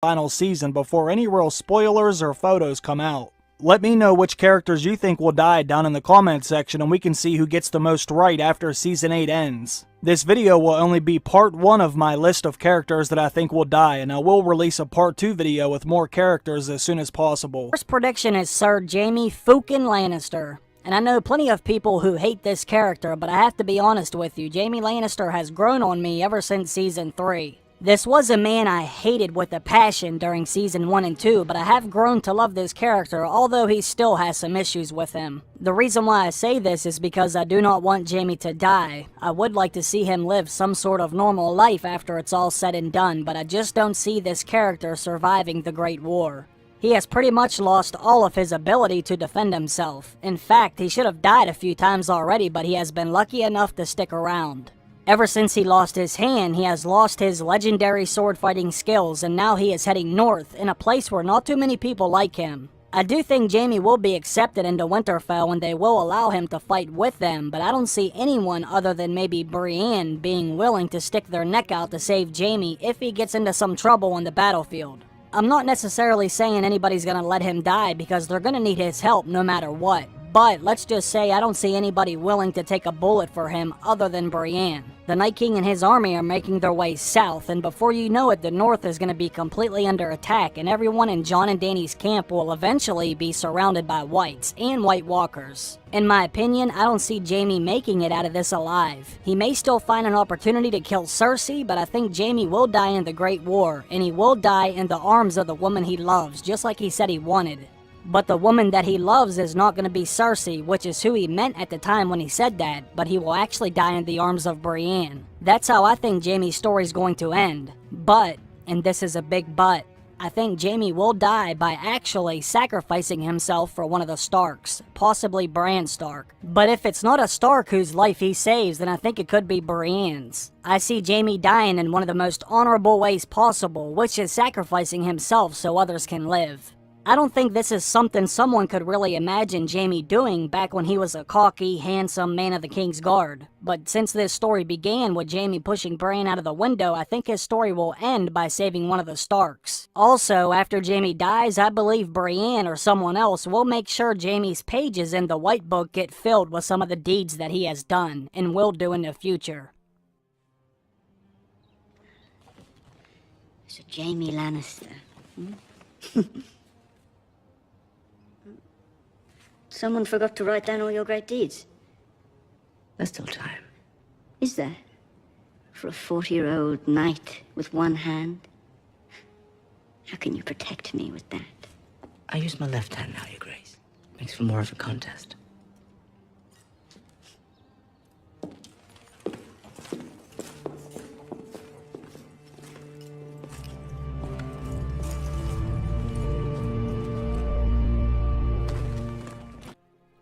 final season before any real spoilers or photos come out. Let me know which characters you think will die down in the comment section and we can see who gets the most right after Season 8 ends. This video will only be part 1 of my list of characters that I think will die, and I will release a part 2 video with more characters as soon as possible. First prediction is Sir Jaime Fucking Lannister. And I know plenty of people who hate this character, but I have to be honest with you, Jaime Lannister has grown on me ever since Season 3. This was a man I hated with a passion during Season 1 and 2, but I have grown to love this character, although he still has some issues with him. The reason why I say this is because I do not want Jaime to die. I would like to see him live some sort of normal life after it's all said and done, but I just don't see this character surviving the Great War. He has pretty much lost all of his ability to defend himself. In fact, he should have died a few times already, but he has been lucky enough to stick around. Ever since he lost his hand, he has lost his legendary sword fighting skills, and now he is heading north, in a place where not too many people like him. I do think Jaime will be accepted into Winterfell and they will allow him to fight with them, but I don't see anyone other than maybe Brienne being willing to stick their neck out to save Jaime if he gets into some trouble on the battlefield. I'm not necessarily saying anybody's gonna let him die because they're gonna need his help no matter what. But let's just say I don't see anybody willing to take a bullet for him other than Brienne. The Night King and his army are making their way south, and before you know it, the north is going to be completely under attack, and everyone in Jon and Dany's camp will eventually be surrounded by whites and White Walkers. In my opinion, I don't see Jaime making it out of this alive. He may still find an opportunity to kill Cersei, but I think Jaime will die in the Great War, and he will die in the arms of the woman he loves, just like he said he wanted. But the woman that he loves is not going to be Cersei, which is who he meant at the time when he said that, but he will actually die in the arms of Brienne. That's how I think Jaime's story is going to end. But, and this is a big but, I think Jaime will die by actually sacrificing himself for one of the Starks, possibly Bran Stark. But if it's not a Stark whose life he saves, then I think it could be Brienne's. I see Jaime dying in one of the most honorable ways possible, which is sacrificing himself so others can live. I don't think this is something someone could really imagine Jaime doing back when he was a cocky, handsome man of the King's Guard. But since this story began with Jaime pushing Bran out of the window, I think his story will end by saving one of the Starks. Also, after Jaime dies, I believe Brienne or someone else will make sure Jaime's pages in the White Book get filled with some of the deeds that he has done, and will do in the future. So Jaime Lannister. Someone forgot to write down all your great deeds. There's still time. Is there? For a 40-year-old knight with one hand? How can you protect me with that? I use my left hand now, Your Grace. Makes for more of a contest.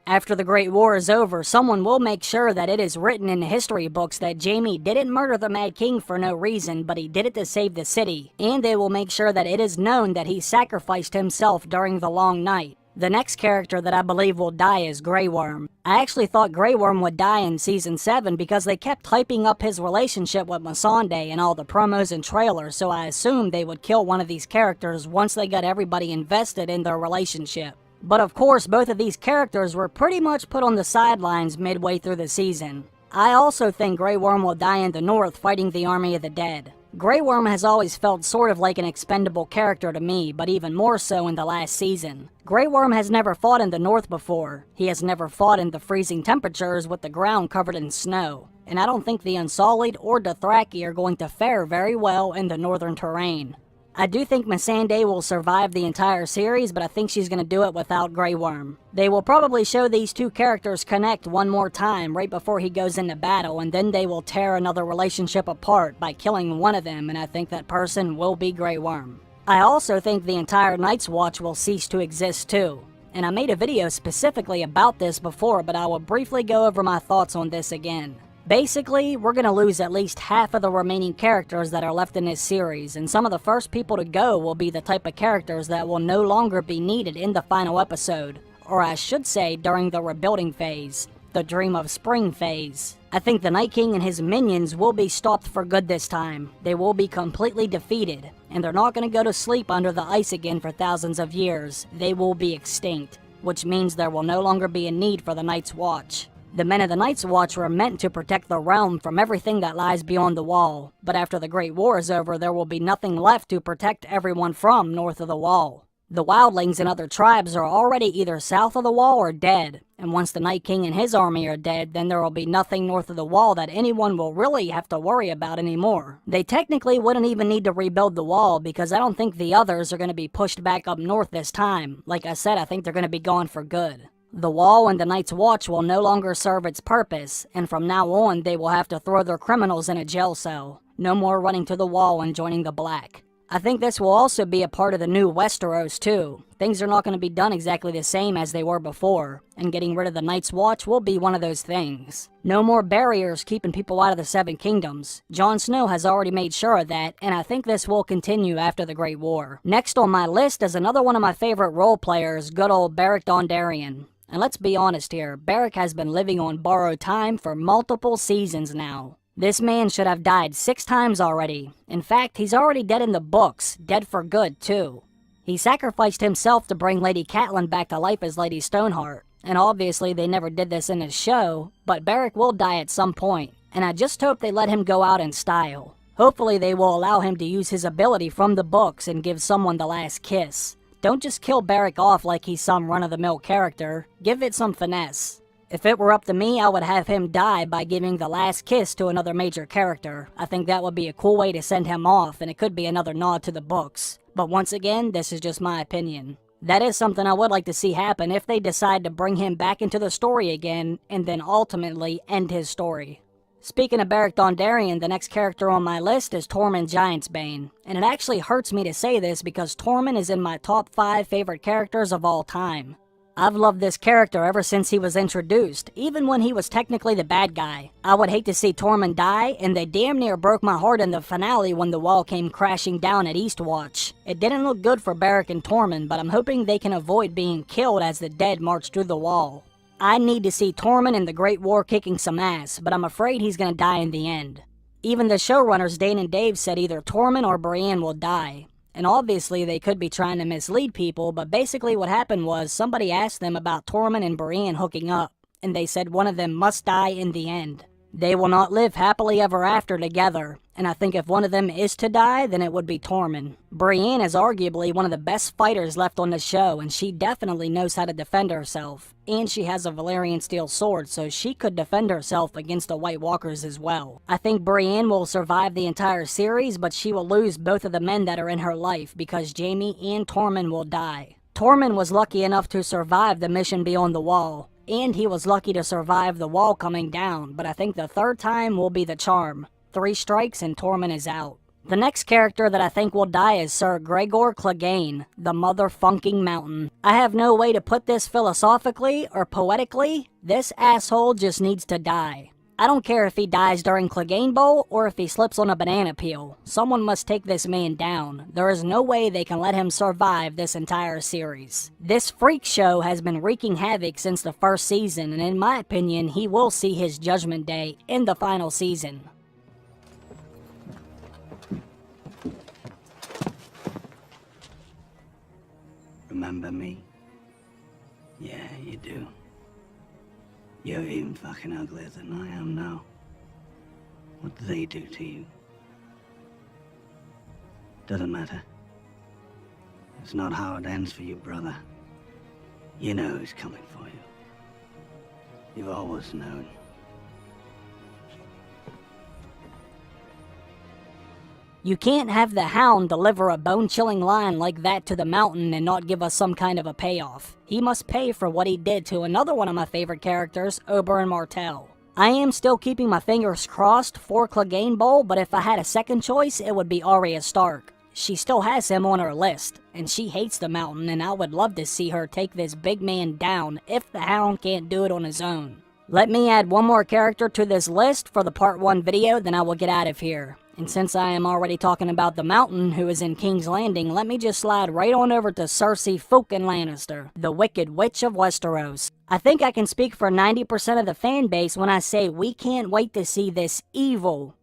After the Great War is over, someone will make sure that it is written in the history books that Jaime didn't murder the Mad King for no reason, but he did it to save the city. And they will make sure that it is known that he sacrificed himself during the Long Night. The next character that I believe will die is Grey Worm. I actually thought Grey Worm would die in Season 7 because they kept hyping up his relationship with Missandei in all the promos and trailers, so I assumed they would kill one of these characters once they got everybody invested in their relationship. But of course, both of these characters were pretty much put on the sidelines midway through the season. I also think Grey Worm will die in the north fighting the Army of the Dead. Grey Worm has always felt sort of like an expendable character to me, but even more so in the last season. Grey Worm has never fought in the north before. He has never fought in the freezing temperatures with the ground covered in snow. And I don't think the Unsullied or Dothraki are going to fare very well in the northern terrain. I do think Missandei will survive the entire series, but I think she's going to do it without Grey Worm. They will probably show these two characters connect one more time right before he goes into battle, and then they will tear another relationship apart by killing one of them, and I think that person will be Grey Worm. I also think the entire Night's Watch will cease to exist too. And I made a video specifically about this before, but I will briefly go over my thoughts on this again. Basically, we're going to lose at least half of the remaining characters that are left in this series, and some of the first people to go will be the type of characters that will no longer be needed in the final episode, or I should say during the rebuilding phase. the Dream of Spring phase. I think the Night King and his minions will be stopped for good this time. They will be completely defeated, and they're not going to go to sleep under the ice again for thousands of years. They will be extinct, which means there will no longer be a need for the Night's Watch. The men of the Night's Watch were meant to protect the realm from everything that lies beyond the Wall, but after the Great War is over, there will be nothing left to protect everyone from north of the Wall. The wildlings and other tribes are already either south of the Wall or dead, and once the Night King and his army are dead, then there will be nothing north of the Wall that anyone will really have to worry about anymore. They technically wouldn't even need to rebuild the Wall, because I don't think the others are going to be pushed back up north this time. Like I said, I think they're going to be gone for good. The Wall and the Night's Watch will no longer serve its purpose, and from now on they will have to throw their criminals in a jail cell. No more running to the Wall and joining the Black. I think this will also be a part of the new Westeros too. Things are not going to be done exactly the same as they were before, and getting rid of the Night's Watch will be one of those things. No more barriers keeping people out of the Seven Kingdoms. Jon Snow has already made sure of that, and I think this will continue after the Great War. Next on my list is another one of my favorite role players, good old Beric Dondarrion. And let's be honest here, Beric has been living on borrowed time for multiple seasons now. This man should have died 6 times already. In fact, he's already dead in the books, dead for good too. He sacrificed himself to bring Lady Catelyn back to life as Lady Stoneheart, and obviously they never did this in his show, but Beric will die at some point, and I just hope they let him go out in style. Hopefully they will allow him to use his ability from the books and give someone the last kiss. Don't just kill Beric off like he's some run-of-the-mill character. Give it some finesse. If it were up to me, I would have him die by giving the last kiss to another major character. I think that would be a cool way to send him off, and it could be another nod to the books. But once again, this is just my opinion. That is something I would like to see happen if they decide to bring him back into the story again, and then ultimately end his story. Speaking of Beric Dondarrion, the next character on my list is Tormund Giantsbane. And it actually hurts me to say this because Tormund is in my top 5 favorite characters of all time. I've loved this character ever since he was introduced, even when he was technically the bad guy. I would hate to see Tormund die, and they damn near broke my heart in the finale when the Wall came crashing down at Eastwatch. It didn't look good for Beric and Tormund, but I'm hoping they can avoid being killed as the dead march through the Wall. I need to see Tormund in the Great War kicking some ass, but I'm afraid he's gonna die in the end. Even the showrunners Dane and Dave said either Tormund or Brienne will die. And obviously they could be trying to mislead people, but basically what happened was somebody asked them about Tormund and Brienne hooking up, and they said one of them must die in the end. They will not live happily ever after together, and I think if one of them is to die, then it would be Tormund. Brienne is arguably one of the best fighters left on the show, and she definitely knows how to defend herself. And she has a Valyrian steel sword, so she could defend herself against the White Walkers as well. I think Brienne will survive the entire series, but she will lose both of the men that are in her life because Jaime and Tormund will die. Tormund was lucky enough to survive the mission beyond the Wall, and he was lucky to survive the Wall coming down, but I think the third time will be the charm. 3 strikes and Tormund is out. The next character that I think will die is Sir Gregor Clegane, the motherfunking mountain. I have no way to put this philosophically or poetically. This asshole just needs to die. I don't care if he dies during Clegane Bowl or if he slips on a banana peel. Someone must take this man down. There is no way they can let him survive this entire series. This freak show has been wreaking havoc since the first season, and in my opinion, he will see his judgment day in the final season. Remember me? Yeah, you do. You're even fucking uglier than I am now. What do they do to you? Doesn't matter. It's not how it ends for you, brother. You know who's coming for you. You've always known. You can't have the Hound deliver a bone-chilling line like that to the Mountain and not give us some kind of a payoff. He must pay for what he did to another one of my favorite characters, Oberyn Martell. I am still keeping my fingers crossed for Clegane Bowl, but if I had a second choice, it would be Arya Stark. She still has him on her list, and she hates the Mountain, and I would love to see her take this big man down if the Hound can't do it on his own. Let me add one more character to this list for the part 1 video, then I will get out of here. And since I am already talking about the Mountain, who is in King's Landing, let me just slide right on over to Cersei Fucking Lannister, the Wicked Witch of Westeros. I think I can speak for 90% of the fan base when I say we can't wait to see this evil,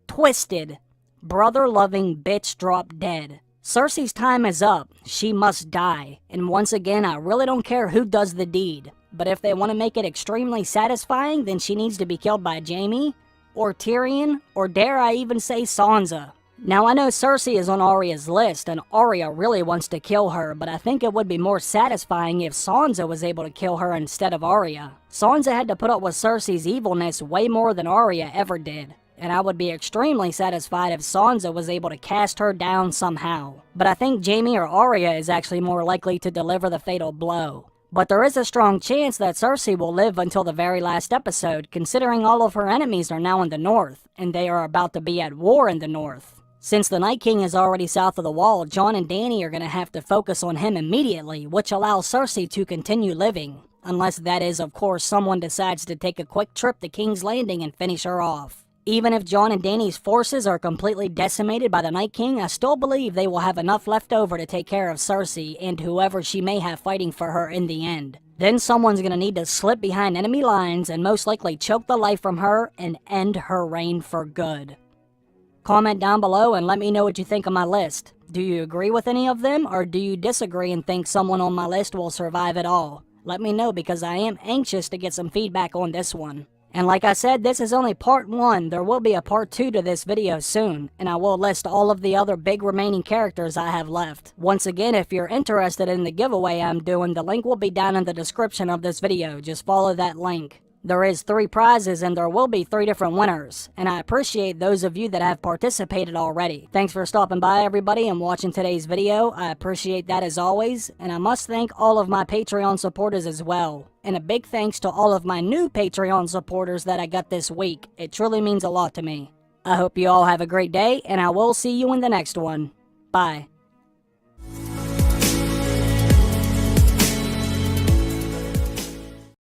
twisted, brother-loving bitch drop dead. Cersei's time is up. She must die. And once again, I really don't care who does the deed. But if they want to make it extremely satisfying, then she needs to be killed by Jaime, or Tyrion, or dare I even say Sansa. Now I know Cersei is on Arya's list, and Arya really wants to kill her, but I think it would be more satisfying if Sansa was able to kill her instead of Arya. Sansa had to put up with Cersei's evilness way more than Arya ever did, and I would be extremely satisfied if Sansa was able to cast her down somehow. But I think Jaime or Arya is actually more likely to deliver the fatal blow. But there is a strong chance that Cersei will live until the very last episode, considering all of her enemies are now in the north, and they are about to be at war in the north. Since the Night King is already south of the Wall, Jon and Dany are going to have to focus on him immediately, which allows Cersei to continue living. Unless that is, of course, someone decides to take a quick trip to King's Landing and finish her off. Even if Jon and Dany's forces are completely decimated by the Night King, I still believe they will have enough left over to take care of Cersei and whoever she may have fighting for her in the end. Then someone's gonna need to slip behind enemy lines and most likely choke the life from her and end her reign for good. Comment down below and let me know what you think of my list. Do you agree with any of them, or do you disagree and think someone on my list will survive it all? Let me know, because I am anxious to get some feedback on this one. And like I said, this is only part 1. There will be a part 2 to this video soon, and I will list all of the other big remaining characters I have left. Once again, if you're interested in the giveaway I'm doing, the link will be down in the description of this video. Just follow that link. There is 3 prizes and there will be 3 different winners, and I appreciate those of you that have participated already. Thanks for stopping by, everybody, and watching today's video. I appreciate that as always, and I must thank all of my Patreon supporters as well. And a big thanks to all of my new Patreon supporters that I got this week. It truly means a lot to me. I hope you all have a great day, and I will see you in the next one. Bye.